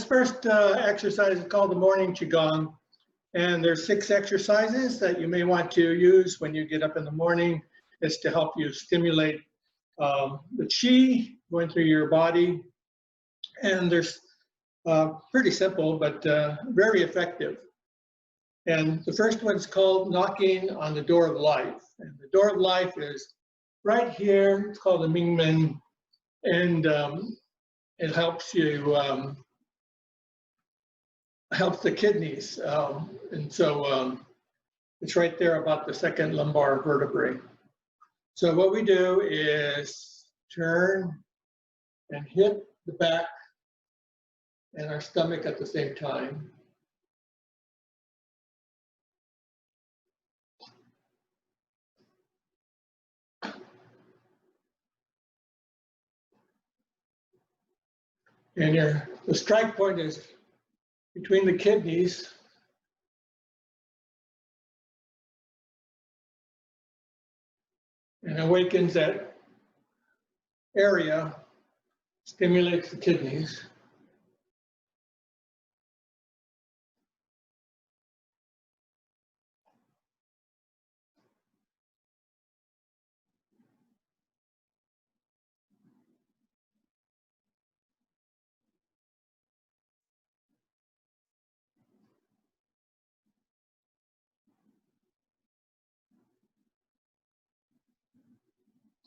first exercise is called the morning Qigong. And there's 6 exercises that you may want to use when you get up in the morning. It's to help you stimulate the qi going through your body. And there's pretty simple, but very effective. And the first one's called knocking on the door of life. And the door of life is right here. It's called the Mingmen. And it helps you, helps the kidneys. And so it's right there about the second lumbar vertebrae. So what we do is turn and hit the back and our stomach at the same time. And the strike point is between the kidneys. And awakens that area, stimulates the kidneys.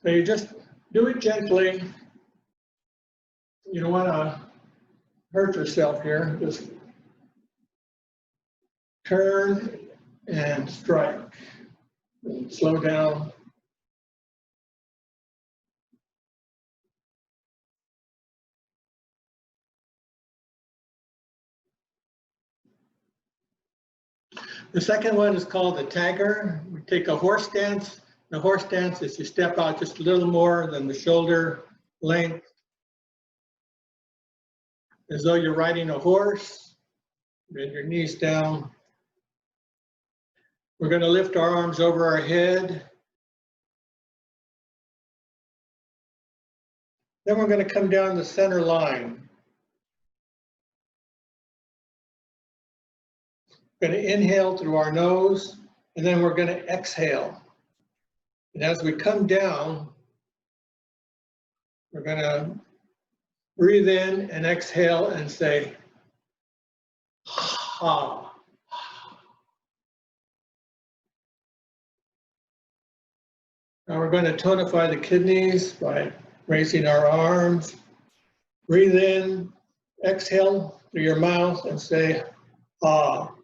So you just do it gently. You don't want to hurt yourself here. Just turn and strike. And slow down. The second one is called the tagger. We take a horse stance. The horse stance is you step out just a little more than the shoulder length, as though you're riding a horse. Bend your knees down. We're going to lift our arms over our head. Then we're going to come down the center line. We're going to inhale through our nose, and then we're going to exhale. And as we come down, we're going to breathe in and exhale and say, ha. Now we're going to tonify the kidneys by raising our arms. Breathe in, exhale through your mouth and say, ah.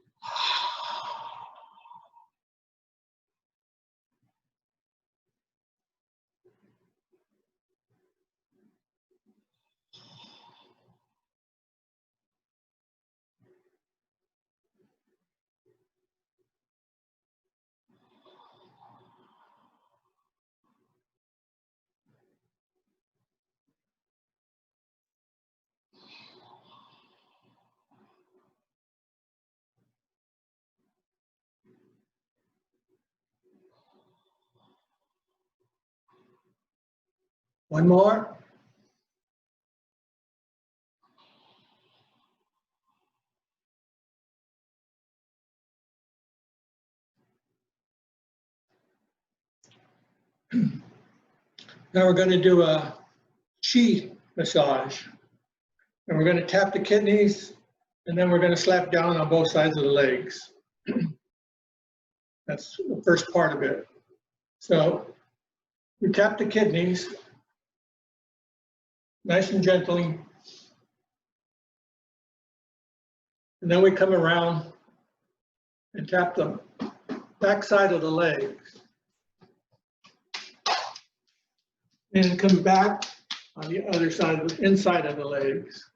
One more. Now we're going to do a chi massage. And we're going to tap the kidneys, and then we're going to slap down on both sides of the legs. That's the first part of it. So we tap the kidneys, nice and gently. And then we come around and tap the back side of the legs. And come back on the other side, the inside of the legs.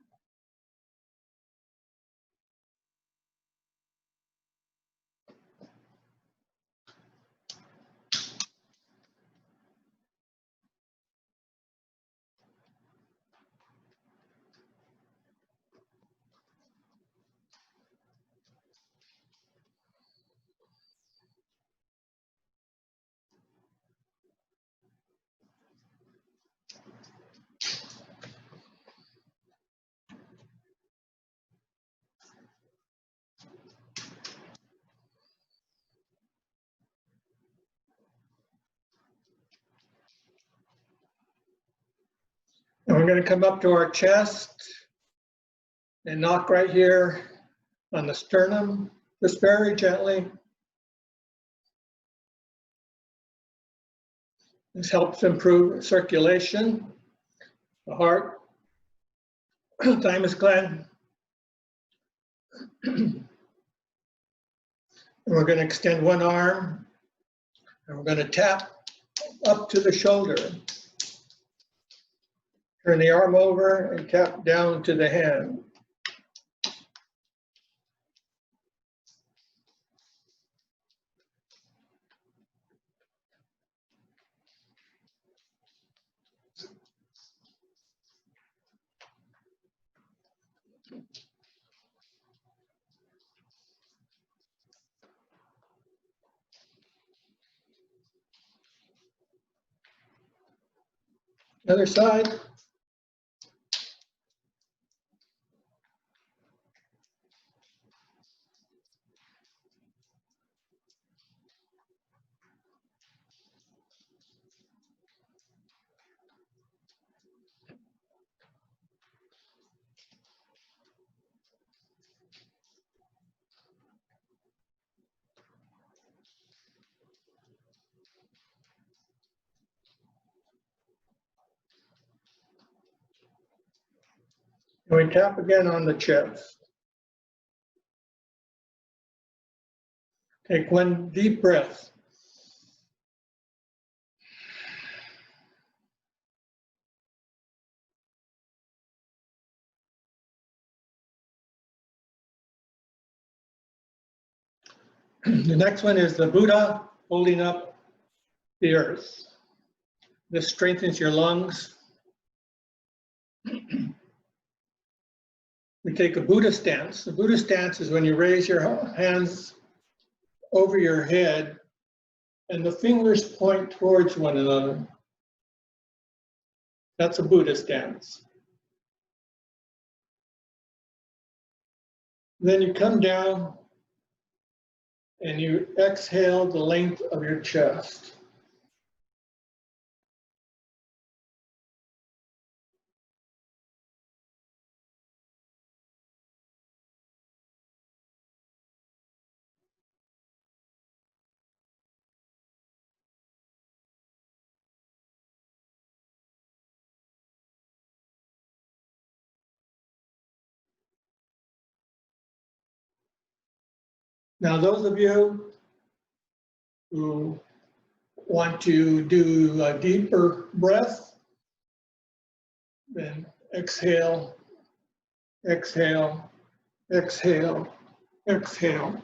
And we're going to come up to our chest and knock right here on the sternum, just very gently. This helps improve circulation, the heart, thymus gland. And we're going to extend one arm and we're going to tap up to the shoulder. Turn the arm over and tap down to the hand. Other side. And we tap again on the chest. Take one deep breath. The next one is the Buddha holding up the earth. This strengthens your lungs. We take a Buddha stance. The Buddha stance is when you raise your hands over your head and the fingers point towards one another. That's a Buddha stance. Then you come down and you exhale the length of your chest. Now, those of you who want to do a deeper breath, then exhale, exhale, exhale, exhale.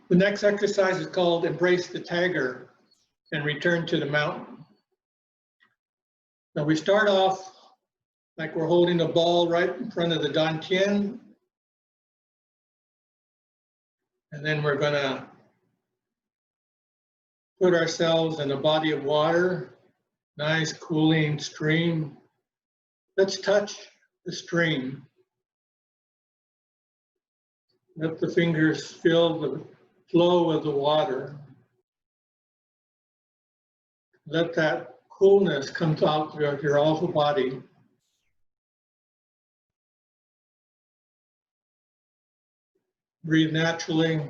The next exercise is called Embrace the Tiger and Return to the Mountain. Now we start off like we're holding a ball right in front of the dantian. And then we're going to put ourselves in a body of water, nice cooling stream. Let's touch the stream. Let the fingers feel the flow of the water. Let that coolness come out throughout your whole body. Breathe naturally.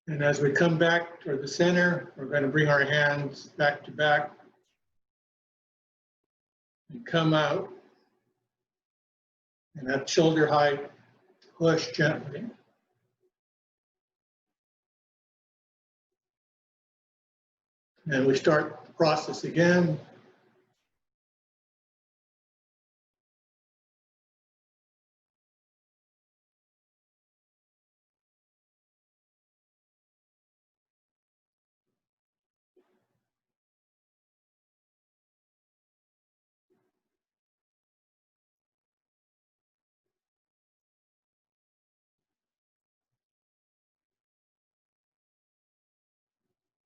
And as we come back toward the center, we're going to bring our hands back to back and come out. And at shoulder height, push gently. And we start the process again.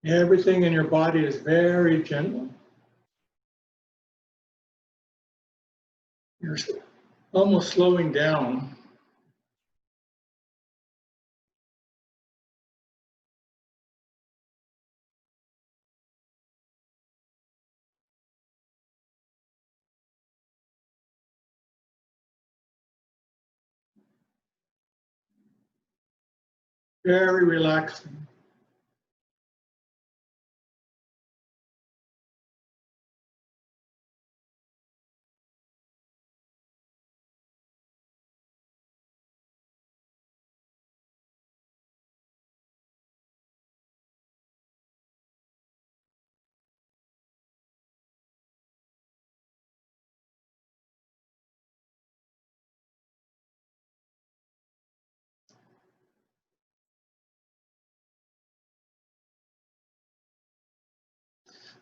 Everything in your body is very gentle. You're almost slowing down. Very relaxing.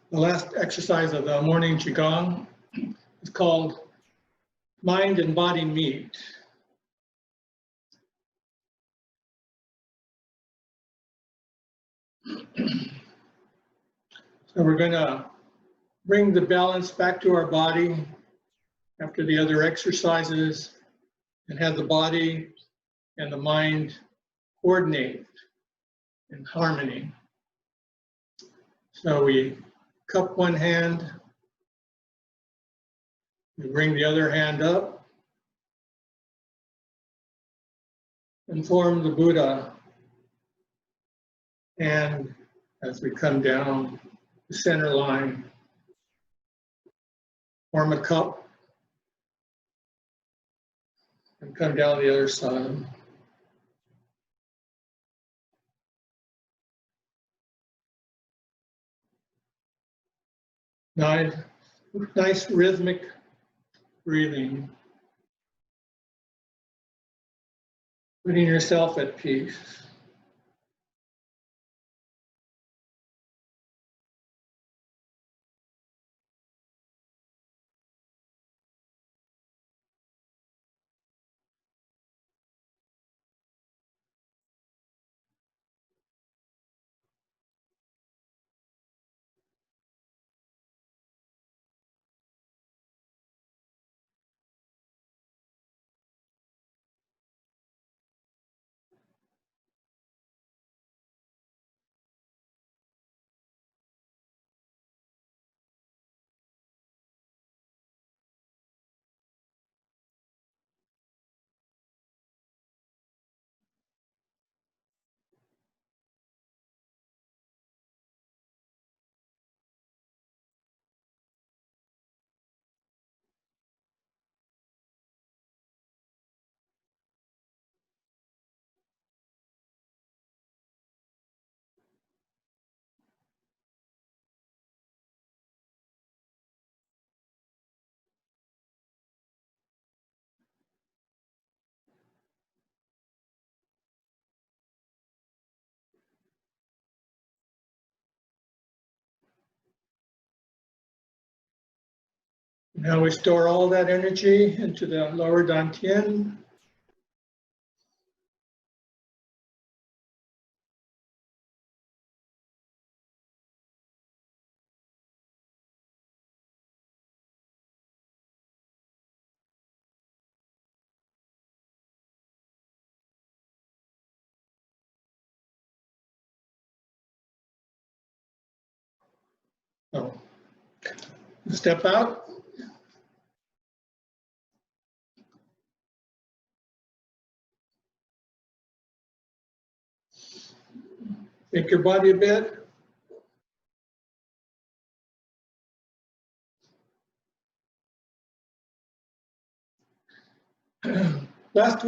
The last exercise of the morning Qigong is called Mind and Body Meet. So we're going to bring the balance back to our body after the other exercises and have the body and the mind coordinate in harmony. So we cup one hand, we bring the other hand up and form the Buddha. And as we come down the center line, form a cup and come down the other side. Nice rhythmic breathing, putting yourself at peace. Now we store all that energy into the lower dantian. So, step out. Shake your body a bit. Last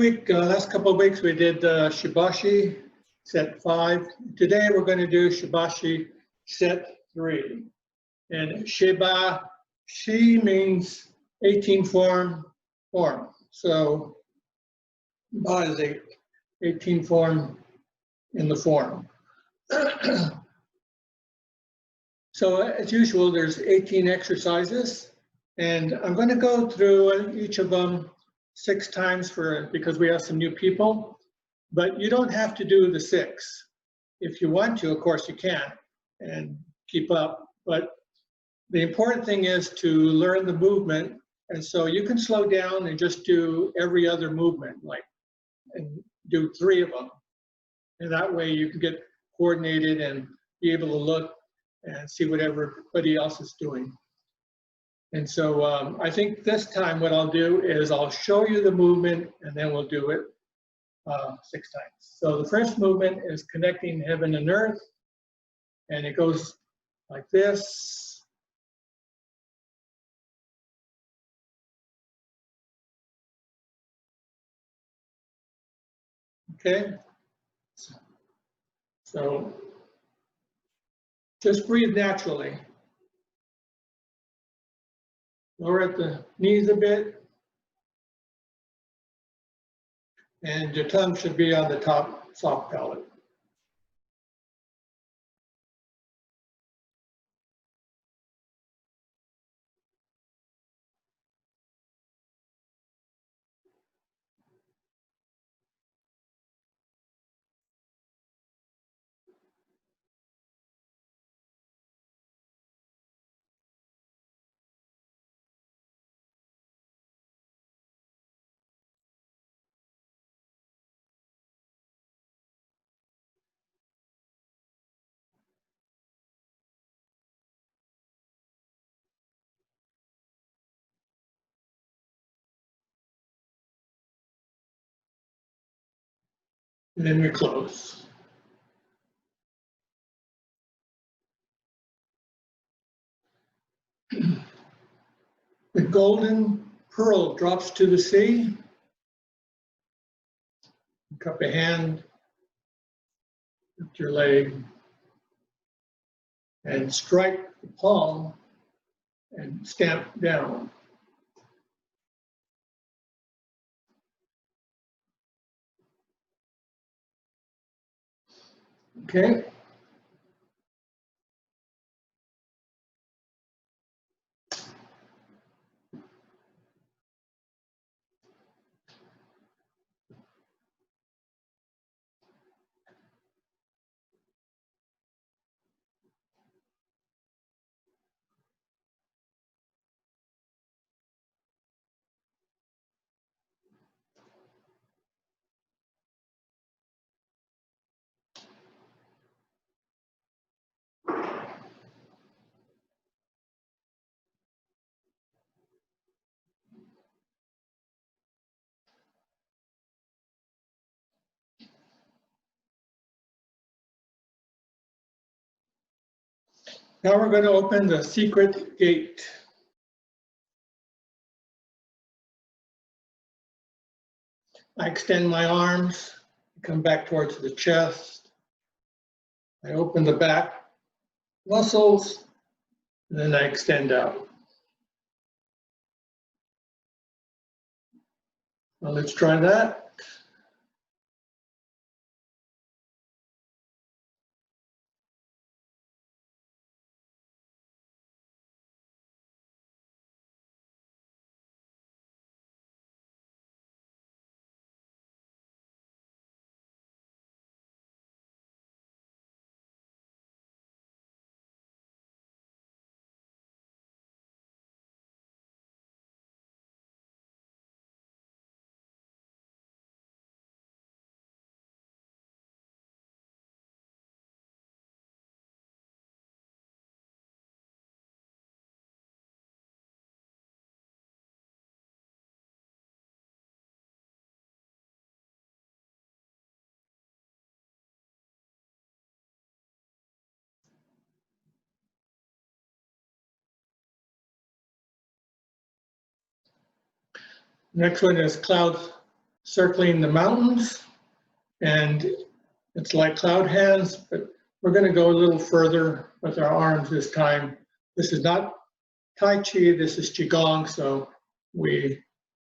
couple of weeks, we did Shibashi Set 5. Today, we're going to do Shibashi Set 3. And Shibashi means 18 form. So Ba is 18 form in the form. So as usual, there's 18 exercises, and I'm going to go through each of them 6 times because we have some new people, but you don't have to do the 6. If you want to, of course you can and keep up, but the important thing is to learn the movement, and so you can slow down and just do every other movement, and do 3 of them, and that way you can get coordinated and be able to look and see what everybody else is doing. And so I think this time what I'll do is I'll show you the movement, and then we'll do it 6 times. So the first movement is connecting heaven and earth, and it goes like this. Okay, so just breathe naturally. Lower at the knees a bit, and your tongue should be on the top soft palate. And then we close. The golden pearl drops to the sea. Cup a hand, lift your leg, and strike the palm and stamp down. Okay. Now we're going to open the secret gate. I extend my arms, come back towards the chest. I open the back muscles, and then I extend out. Well, let's try that. Next one is clouds circling the mountains, and it's like cloud hands, but We're going to go a little further with our arms this time. This is not Tai Chi, this is Qigong, so we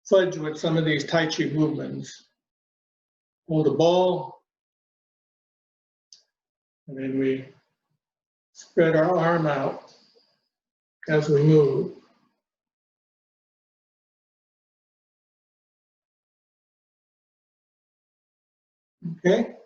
fudge with some of these Tai Chi movements. Hold a ball, and then we spread our arm out as we move. Okay?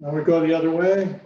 Now we go the other way.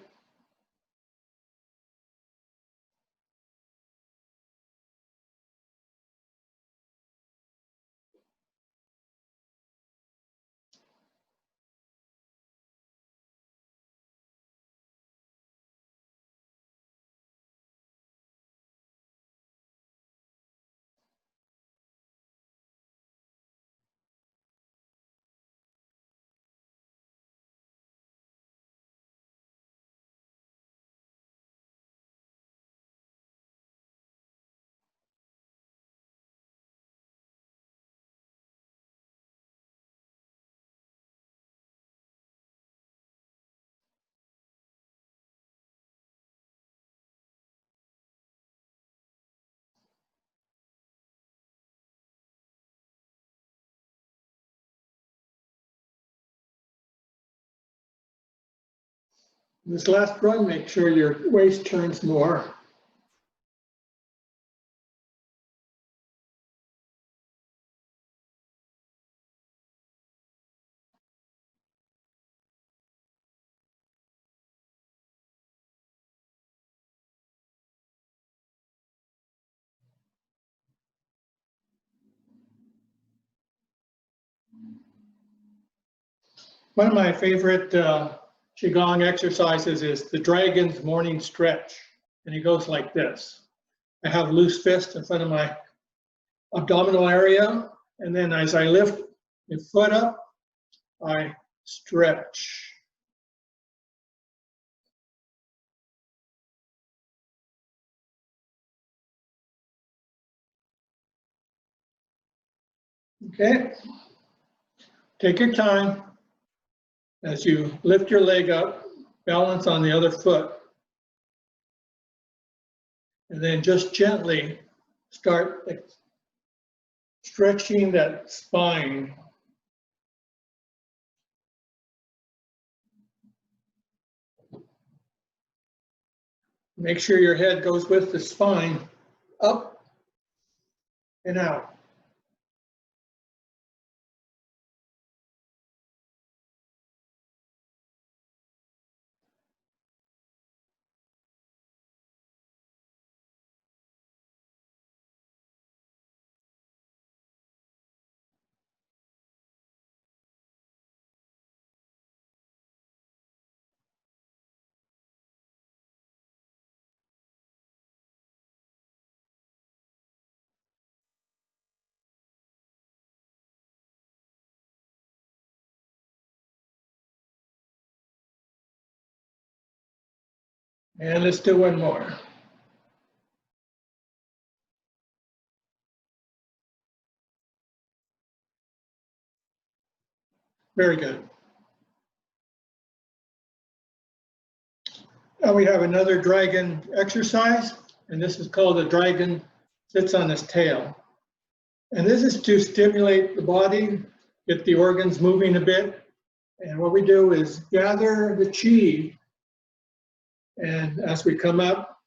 This last run, make sure your waist turns more. One of my favorite Qigong exercises is the dragon's morning stretch. And it goes like this. I have loose fist in front of my abdominal area. And then as I lift my foot up, I stretch. Okay? Take your time. As you lift your leg up, balance on the other foot. And then just gently start stretching that spine. Make sure your head goes with the spine, up and out. And let's do one more. Very good. Now we have another dragon exercise, and this is called the dragon sits on his tail. And this is to stimulate the body, get the organs moving a bit. And what we do is gather the chi, and as we come up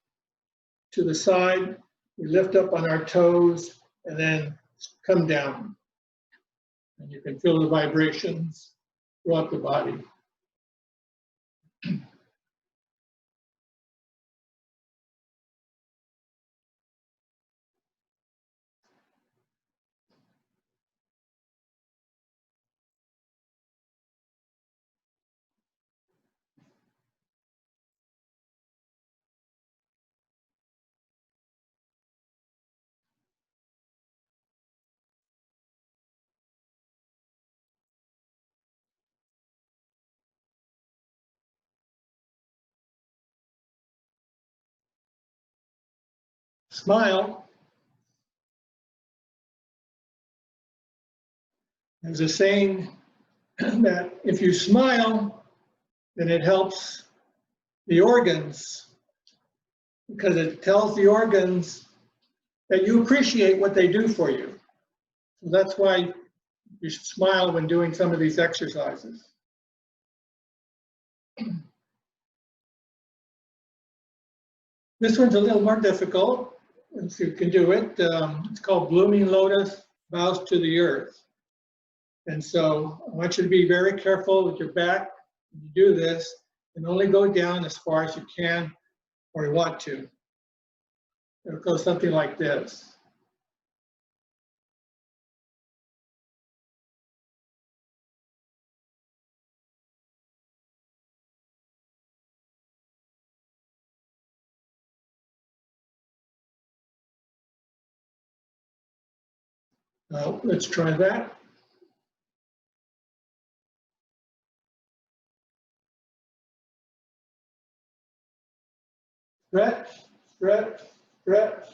to the side, we lift up on our toes and then come down. And you can feel the vibrations throughout the body. smile. There's a saying that if you smile, then it helps the organs, because it tells the organs that you appreciate what they do for you. So that's why you should smile when doing some of these exercises. This one's a little more difficult, if you can do it. It's called blooming lotus, bows to the earth. And so I want you to be very careful with your back when you do this, and only go down as far as you can or you want to. It'll go something like this. Now, let's try that. Stretch, stretch, stretch.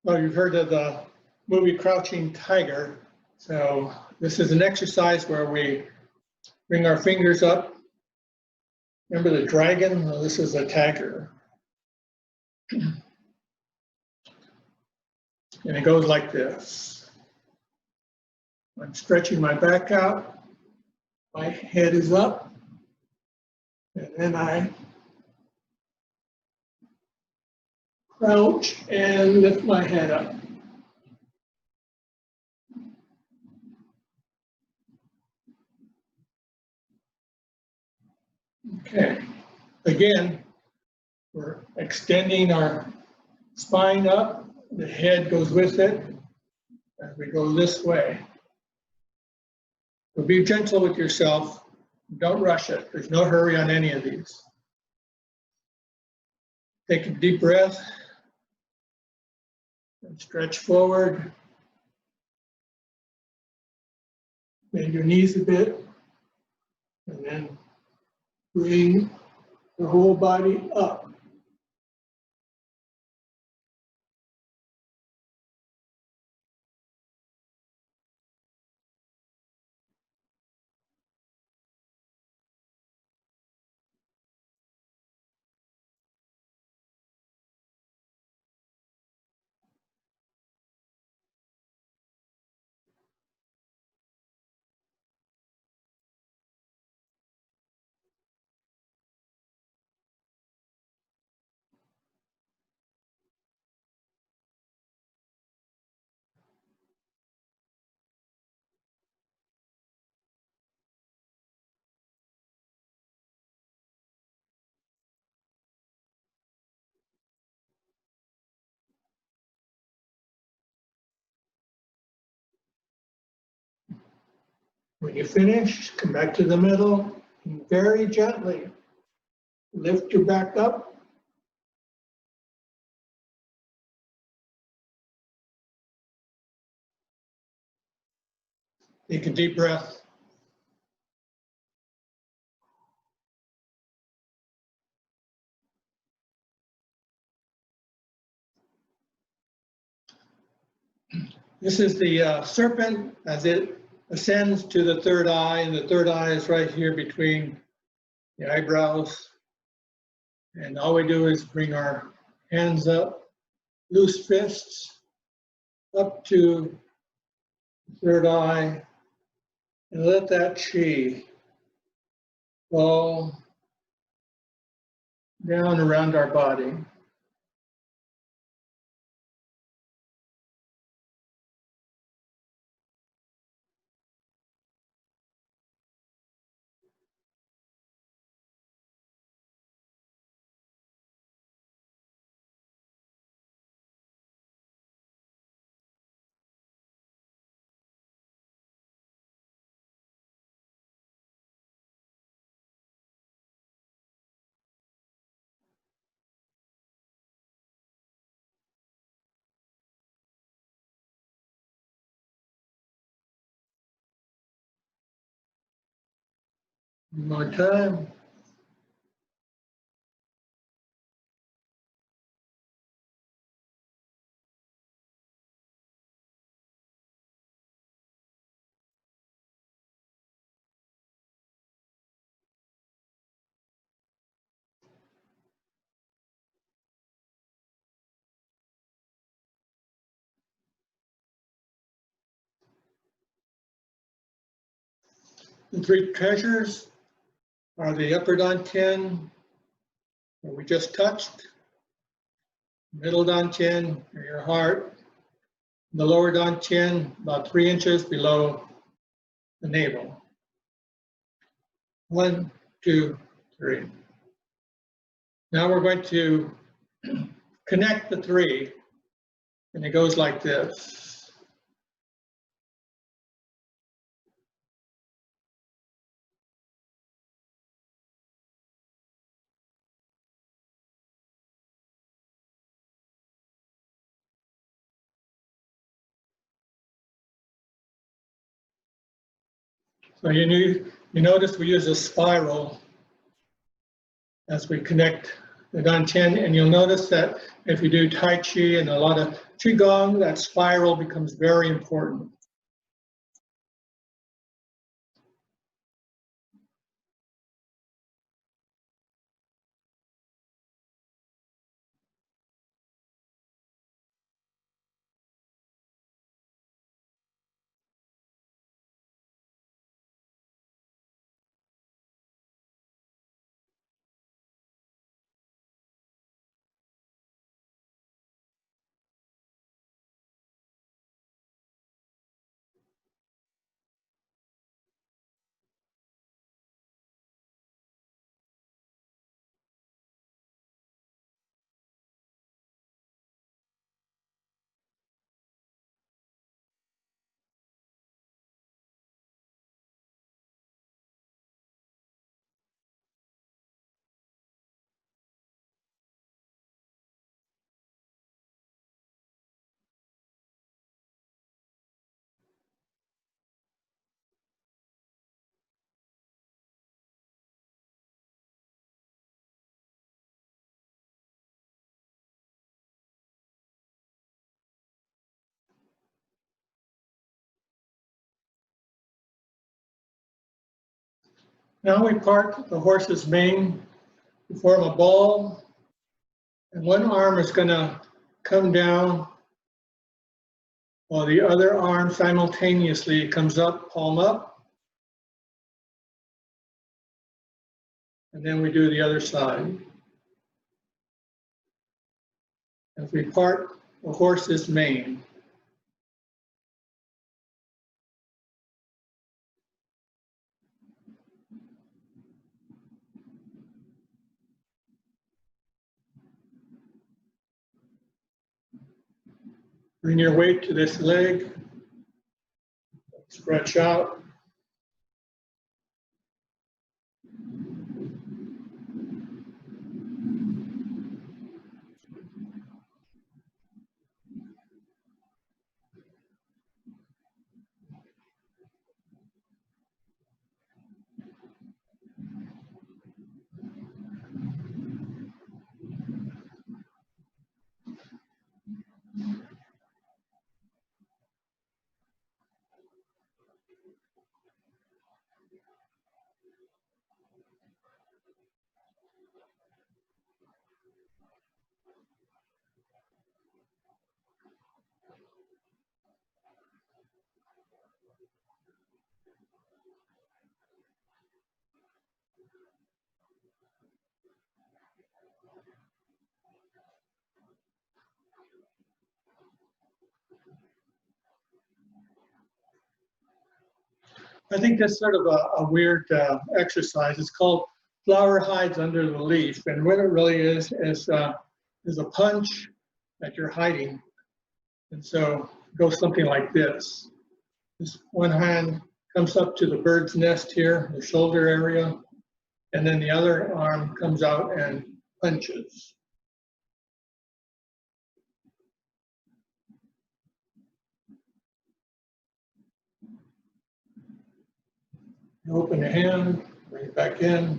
Well, you've heard of the movie Crouching Tiger. So this is an exercise where we bring our fingers up. Remember the dragon? Well, this is a tiger. And it goes like this. I'm stretching my back out. My head is up. And then I crouch and lift my head up. Okay. Again, we're extending our spine up. The head goes with it as we go this way. So be gentle with yourself. Don't rush it. There's no hurry on any of these. Take a deep breath and stretch forward. Bend your knees a bit, and then bring the whole body up. When you finish, come back to the middle and very gently lift your back up. Take a deep breath. This is the serpent as it ascends to the third eye, and the third eye is right here between the eyebrows. And all we do is bring our hands up, loose fists, up to the third eye, and let that chi fall down around our body. One more time. The three treasures are the upper dantian, where we just touched, middle dantian, or your heart, the lower dantian, about 3 inches below the navel. 1, 2, 3. Now we're going to connect the three, and it goes like this. So you notice we use a spiral as we connect the dantian, and you'll notice that if you do Tai Chi and a lot of Qigong, that spiral becomes very important. Now we part the horse's mane to form a ball, and one arm is going to come down while the other arm simultaneously comes up, palm up, and then we do the other side. As we part the horse's mane. Bring your weight to this leg, stretch out. I think that's sort of a weird exercise. It's called flower hides under the leaf. And what it really is a punch that you're hiding. And so it goes something like this. This one hand comes up to the bird's nest here, the shoulder area, and then the other arm comes out and punches. You open the hand, bring it back in.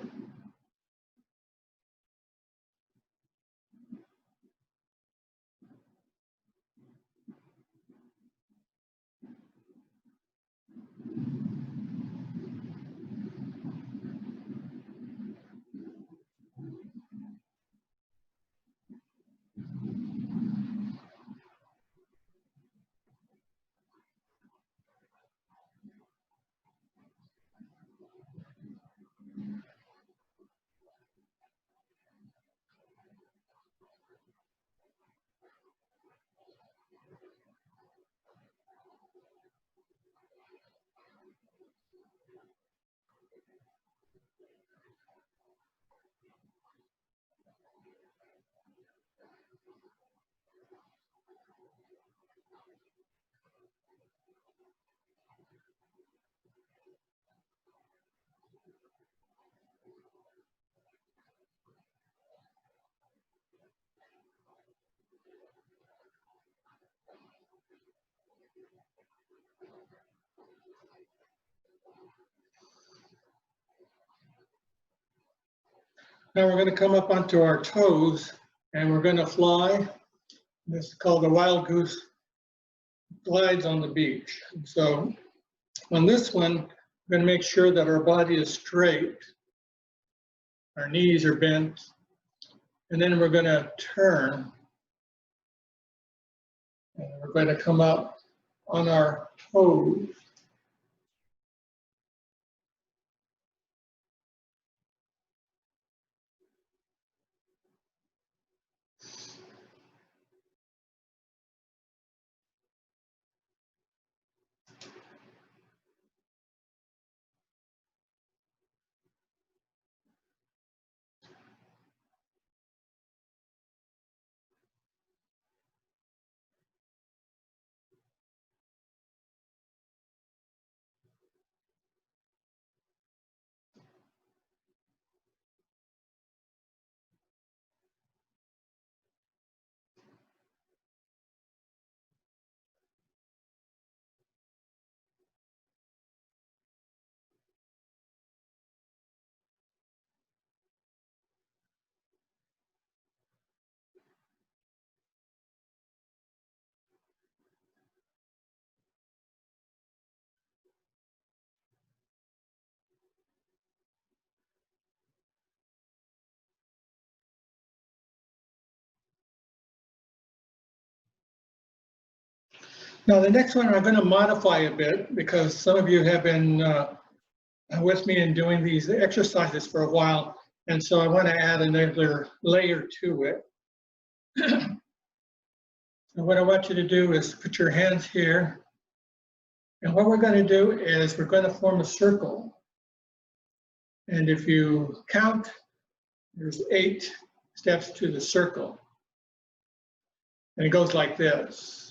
Now we're going to come up onto our toes and we're going to fly. This is called the wild goose glides on the beach. And so on this one, we're going to make sure that our body is straight. Our knees are bent. And then we're going to turn. And we're going to come up on our toes. Now the next one I'm going to modify a bit because some of you have been with me in doing these exercises for a while, and so I want to add another layer to it. And what I want you to do is put your hands here, and what we're going to do is we're going to form a circle. And if you count, there's 8 steps to the circle. And it goes like this.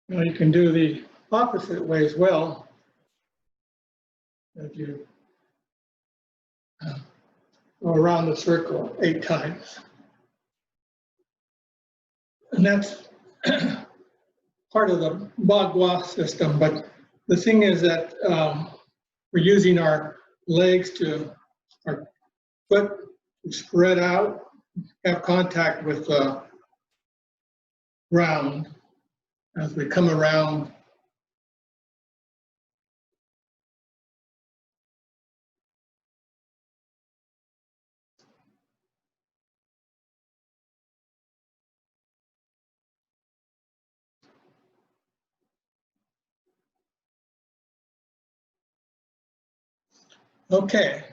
Now you can do the opposite way as well. If you go around the circle 8 times. And that's part of the Bagua system, but the thing is that we're using our legs our foot to spread out, have contact with the ground as we come around. Okay,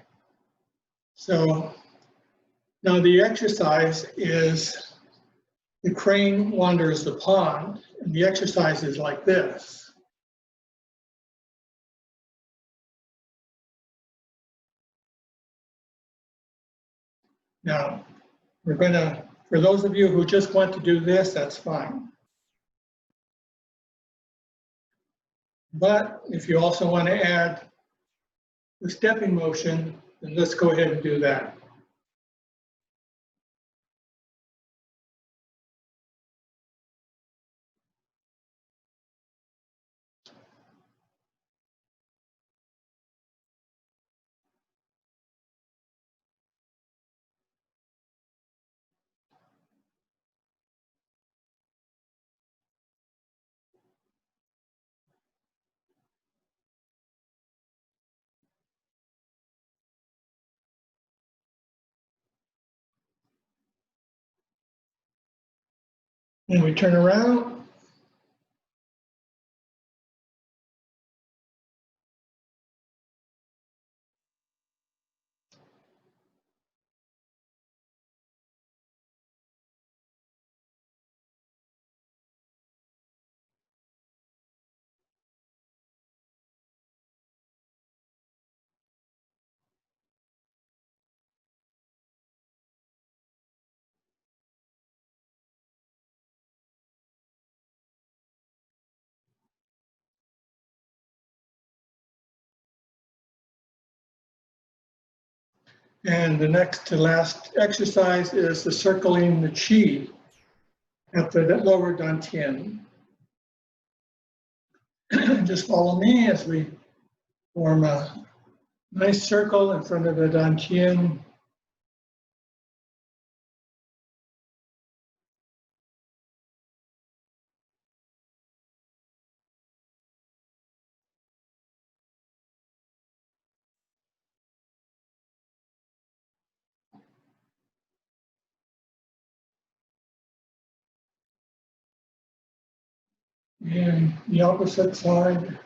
so now the exercise is the crane wanders the pond, and the exercise is like this. Now, we're going to, for those of you who just want to do this, that's fine. But if you also want to add the stepping motion, then let's go ahead and do that. And we turn around. And the next to last exercise is the circling the chi at the lower dantian. Just follow me as we form a nice circle in front of the dantian. And the opposite side.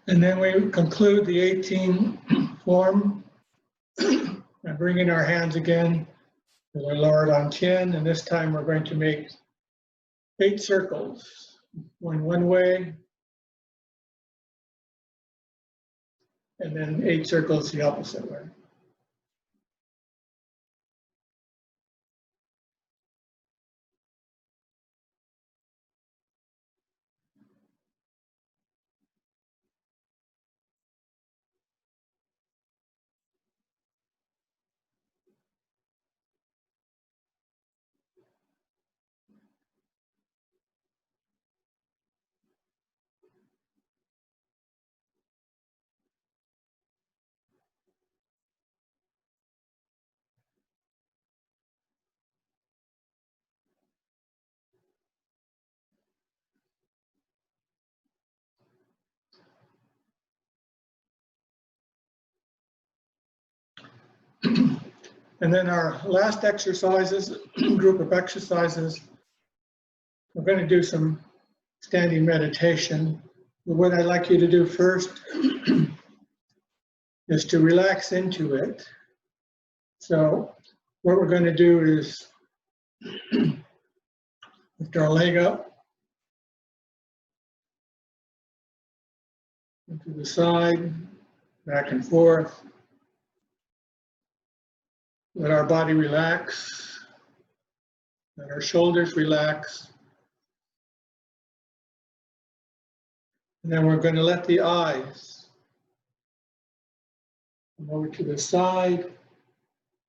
And then we conclude the 18 form by bringing our hands again to the lower dantian, and this time we're going to make 8 circles, going one way, and then 8 circles the opposite way. And then our last exercises, group of exercises, we're going to do some standing meditation. But what I'd like you to do first is to relax into it. So what we're going to do is Lift our leg up to the side, back and forth. Let our body relax. Let our shoulders relax. And then we're going to let the eyes come over to the side,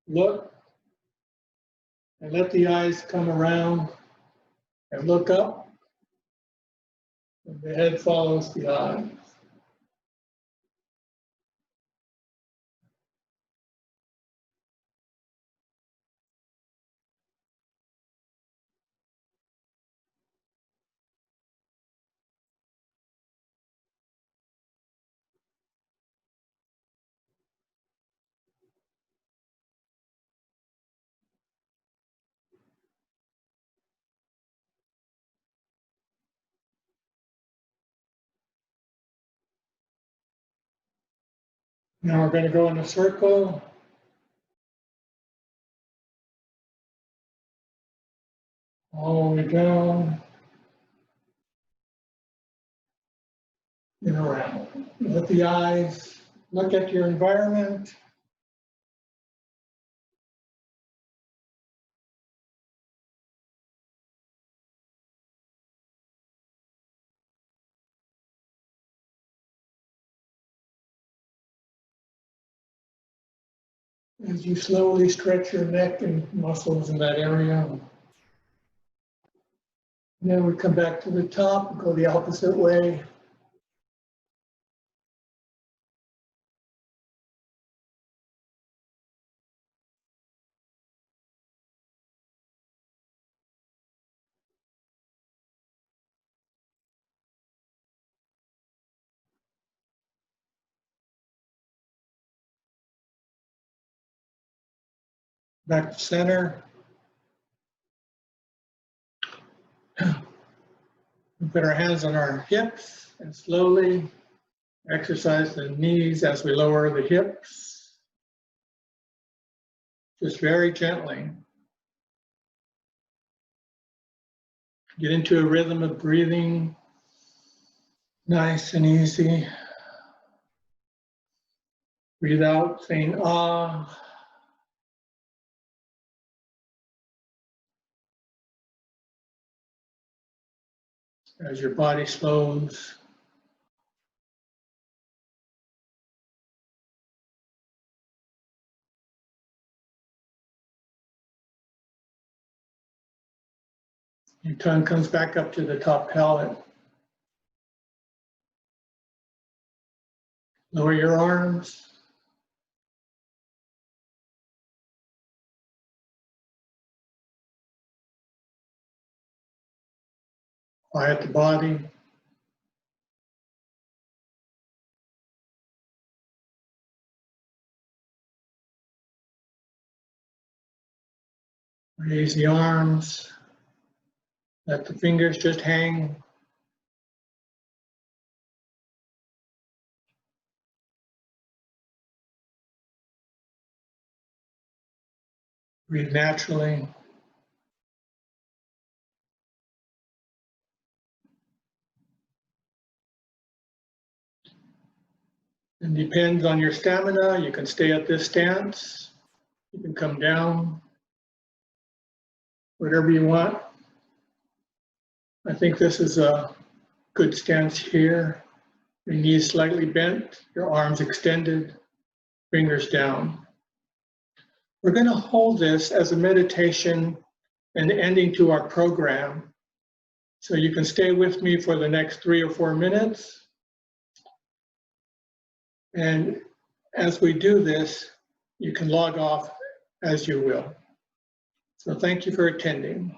look, and let the eyes come around and look up. And the head follows the eyes. Now we're going to go in a circle. All the way down and around. Let the eyes look at your environment. As you slowly stretch your neck and muscles in that area. Then we come back to the top, go the opposite way. Back to center. We put our hands on our hips and slowly exercise the knees as we lower the hips. Just very gently. Get into a rhythm of breathing, nice and easy. Breathe out, saying ah. As your body slows. Your tongue comes back up to the top palate. Lower your arms. Quiet the body. Raise the arms. Let the fingers just hang. Breathe naturally. It depends on your stamina. You can stay at this stance. You can come down. Whatever you want. I think this is a good stance here. Your knees slightly bent, your arms extended, fingers down. We're going to hold this as a meditation and ending to our program. So you can stay with me for the next 3 or 4 minutes. And as we do this, you can log off as you will. So thank you for attending.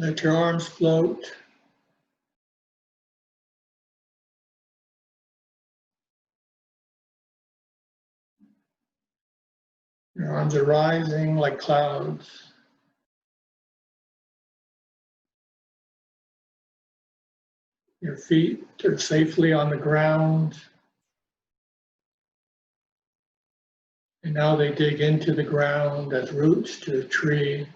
Let your arms float. Your arms are rising like clouds. Your feet are safely on the ground. And now they dig into the ground as roots to a tree.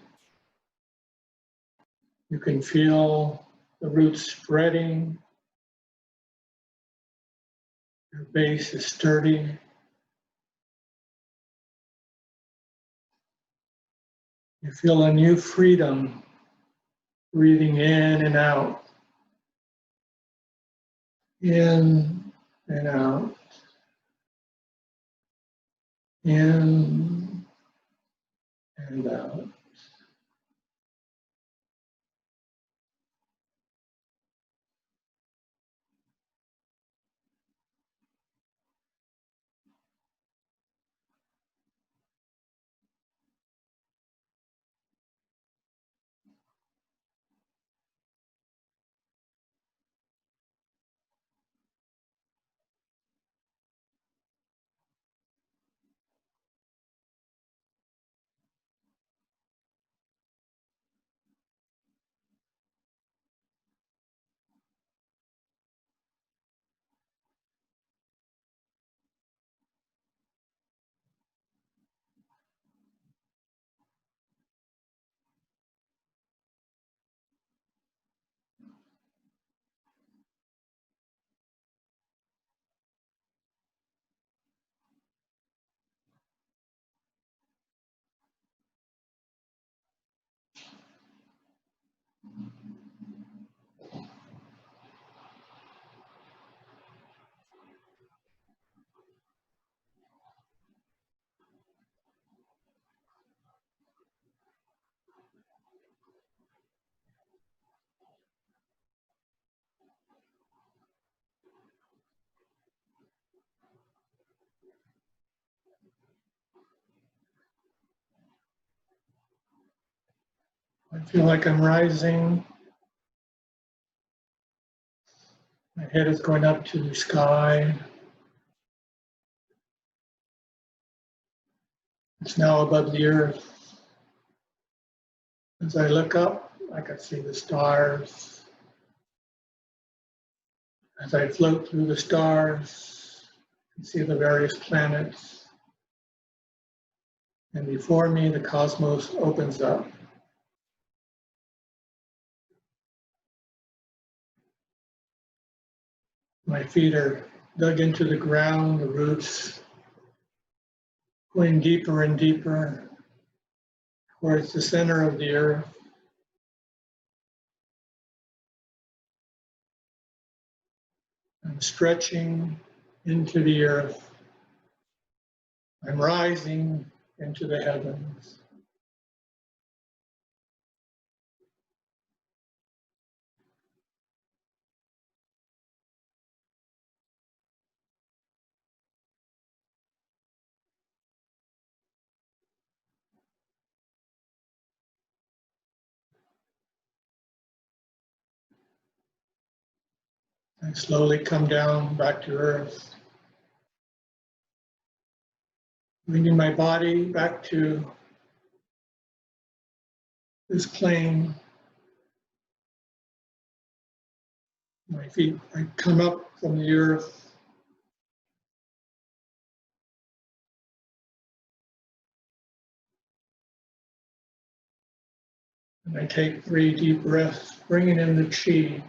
You can feel the roots spreading. Your base is sturdy. You feel a new freedom, breathing in and out. In and out. In and out. I feel like I'm rising. My head is going up to the sky. It's now above the earth. As I look up, I can see the stars. As I float through the stars, I can see the various planets. And before me, the cosmos opens up. My feet are dug into the ground, the roots going deeper and deeper towards the center of the earth. I'm stretching into the earth. I'm rising into the heavens. I slowly come down back to earth, bringing my body back to this plane. My feet, I come up from the earth. And I take 3 deep breaths, bringing in the chi.